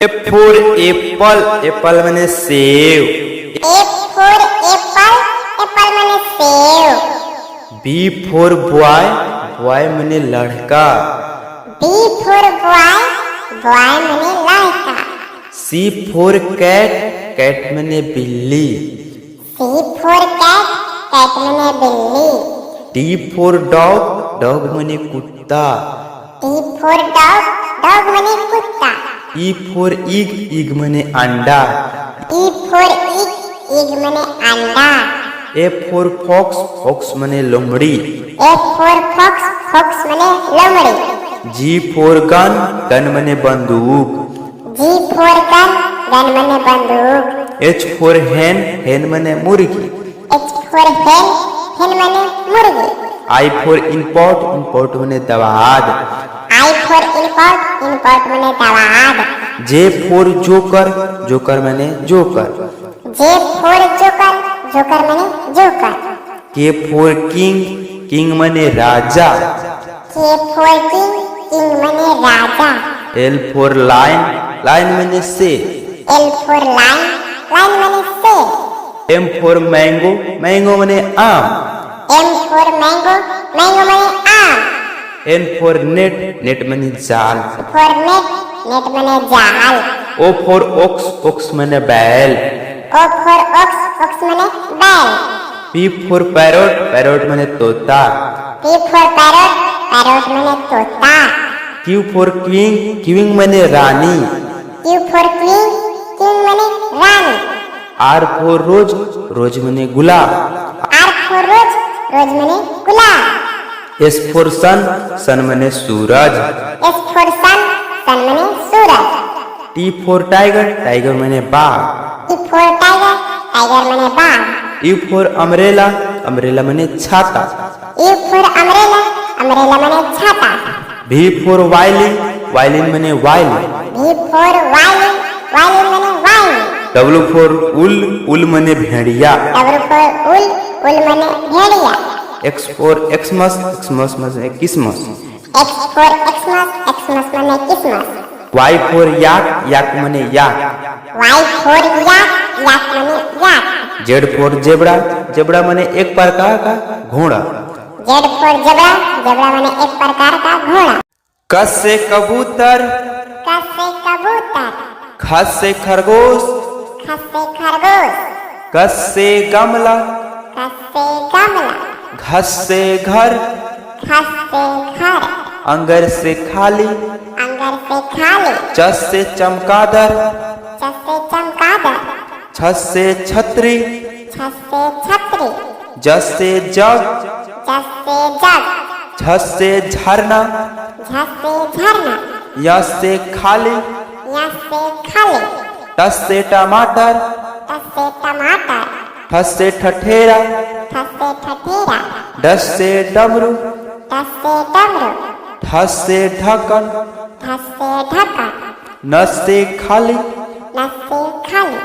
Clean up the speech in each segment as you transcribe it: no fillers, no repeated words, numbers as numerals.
App for apple, apple माने सेव। A for apple, apple माने सेव। बी फॉर बॉय, बॉय माने लड़का। बी फॉर बॉय, बॉय माने लड़का। सी फॉर कैट, कैट माने बिल्ली। सी फॉर कैट, कैट माने बिल्ली। डी फॉर डॉग, डॉग माने कुत्ता। डी फॉर डॉग, डॉग माने कुत्ता। ई फॉर इग, इग माने अंडा। ई फॉर इग, इग माने अंडा। एफ फॉर फॉक्स, फॉक्स माने लोमड़ी। एफ फॉर फॉक्स, फॉक्स माने लोमड़ी। जी फॉर गन, गन माने बंदूक। जी फॉर गन, गन माने बंदूक। एच फॉर हैन, हैन माने मुर्गी। एच फॉर हेन, हेन माने मुर्गी। आई फॉर इम्पोर्ट, इम्पोर्ट माने दवाद। आई फॉर इम्पोर्ट, इम्पोर्ट माने दवाद। जे फॉर जोकर, जोकर माने joker. J for joker, joker माने जोकर। के फॉर किंग, किंग माने राजा। के फॉर किंग, किंग माने राजा। एल फॉर लाइन, लाइन माने शेर। एल फॉर लाइन, लाइन माने शेर। एम फॉर मैंगो, मैंगो माने आम। एम फॉर मैंगो, मैंगो माने आम। एन फॉर नेट, नेट माने जाल। फॉर नेट, नेट माने जाल। ओ फॉर ऑक्स, ऑक्स माने बैल। ओ फॉर ऑक्स, ऑक्स माने बैल। पी फॉर पैरोट, पैरोट माने तोता। पी फॉर पैरोट, पैरोट माने तोता। क्यू फॉर क्वीन, क्वीन माने रानी। क्यू फॉर क्वीन, क्वीन माने रानी। आर फॉर रोज, रोज माने गुलाब। आर फॉर रोज, रोज माने गुलाब। एस फॉर सन, सन माने सूरज। एस फॉर सन, सन माने सूरज। टी फॉर टाइगर, टाइगर माने बाघ। टी फॉर टाइगर, टाइगर माने बाघ। यू फॉर अम्ब्रेला, अम्ब्रेला माने छाता। यू फॉर अम्ब्रेला, अम्ब्रेला माने छाता। भी फॉर वायलिन, वायलिन माने वायलिन। भी फॉर वायलिन, वायलिन माने वायलिन। डब्ल्यू फॉर उल, उल माने भेड़िया। डब्ल्यू फॉर उल, उल माने भेड़िया। एक्स फॉर एक्समस, एक्समस माने Christmas. X for Xmas, Xmas माने क्रिसमस। वाई फॉर याक, याक माने याक। वाई फॉर याक, याक माने याक। जेड फॉर जेबड़ा, जेबड़ा माने एक प्रकार का घोड़ा। जेड फॉर जेब्रा, जेब्रा माने एक प्रकार का घोड़ा। क से कबूतर, क से कबूतर। ख से खरगोश, ख से खरगोश। ग से गमला, क से गमला। घ से घर, ख से घर। अंगर से खाली, अंगर से खाली। च से चमकादर, च से चमकादर। छ से छतरी, छ से छतरी। ज से जग, ज से जग। झ से झरना, झ से झरना। य से खाली, य से खाली। ट से टमाटर, ट से टमाटर। ठ से ठठेरा, ठ से ठठेरा। ड से डमरू, ड से डमरू। ढ से ढक्कन, ढ से ढक्कन। न से खाली, न से खाली।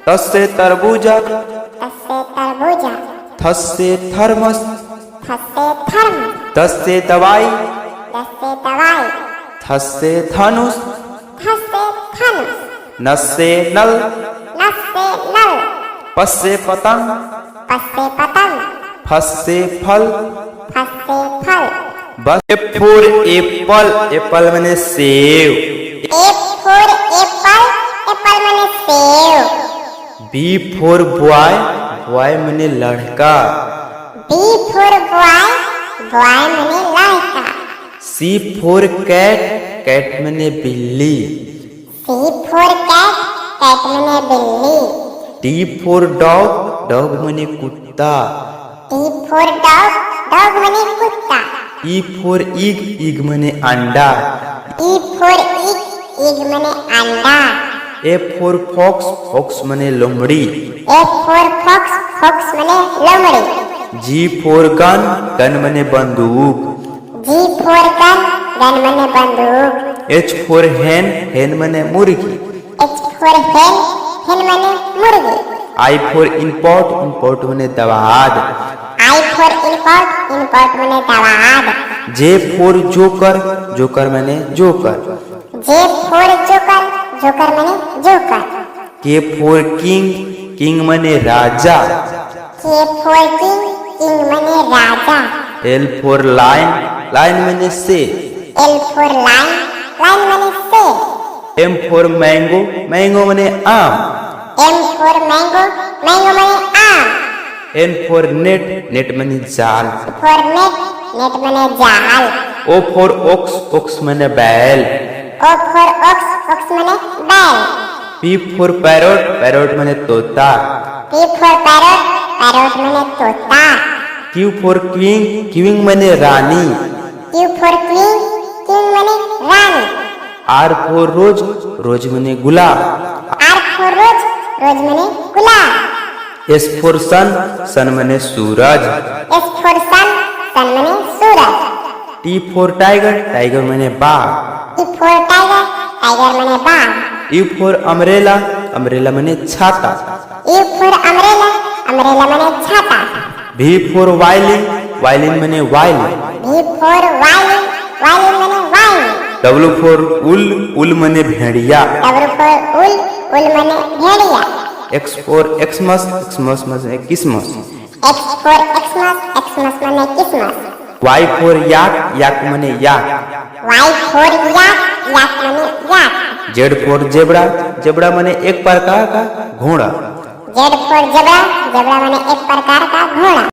त से तरबूजा, त से तरबूजा। थ से थर्मस, थ से थर्मस। द से दवाई, द से दवाई। थ से धनुष, थ से धनुष। न से नल, न से नल। प से पतंग, प से पतंग। फ से फल, फ से फल। बस एफ फॉर एप्पल, एप्पल माने सेव। एप फॉर एप्पल, एप्पल माने सेव। बी फॉर बॉय, बॉय माने लड़का। बी फॉर बॉय, बॉय माने लड़का। सी फॉर कैट, कैट माने बिल्ली। सी फॉर कैट, कैट माने बिल्ली। डी फॉर डॉग, डॉग माने कुत्ता। डी फॉर डॉग, डॉग माने कुत्ता। ई फॉर इग, इग माने अंडा। ई फॉर इग, इग माने अंडा। एफ फॉर फॉक्स, फॉक्स माने लोमड़ी। एफ फॉर फॉक्स, फॉक्स माने लोमड़ी। जी फॉर गन, गन माने बंदूक। जी फॉर गन, गन माने बंदूक। एच फॉर हैन, हैन माने मुर्गी। एच फॉर हेन, हेन माने मुर्गी। आई फॉर इम्पोर्ट, इम्पोर्ट माने दवाद। आई फॉर इम्पोर्ट, इम्पोर्ट माने दवाद। जे फॉर जोकर, जोकर माने joker. J for joker, joker मने joker. K for king, king मने राजा। K for king, king मने राजा। L for lion, lion मने शेर। L for lion, lion मने शेर। M for mango, mango मने आम। M for mango, mango मने आम। N for net, net मने जाल। For net, net मने जाल। O for ox, ox मने बैल। O for ox, ox मने बैल। P for parrot, parrot मने तोता। P for parrot, parrot मने तोता। Q for queen, queen मने रानी। Q for queen, king मने रानी। R for rose, rose मने गुलाब। R for rose, rose मने गुलाब। S for sun, sun मने सूरज। S for sun, sun मने सूरज। T for tiger, tiger मने बाघ। T for tiger, tiger मने बाघ। U for umbrella, umbrella मने छाता। U for umbrella, umbrella मने छाता। V for violin, violin मने violin। V for violin, violin मने violin। W for wool, wool मने भेड़िया। W for wool, wool मने भेड़िया। X for Xmas, Xmas मने Christmas. X for Xmas, Xmas मने Christmas. Y for yak, yak मने याक। Y for yak, yak मने याक। Z for zebra, zebra मने एक प्रकार का घोड़ा। Z for zebra, zebra मने एक प्रकार का घोड़ा।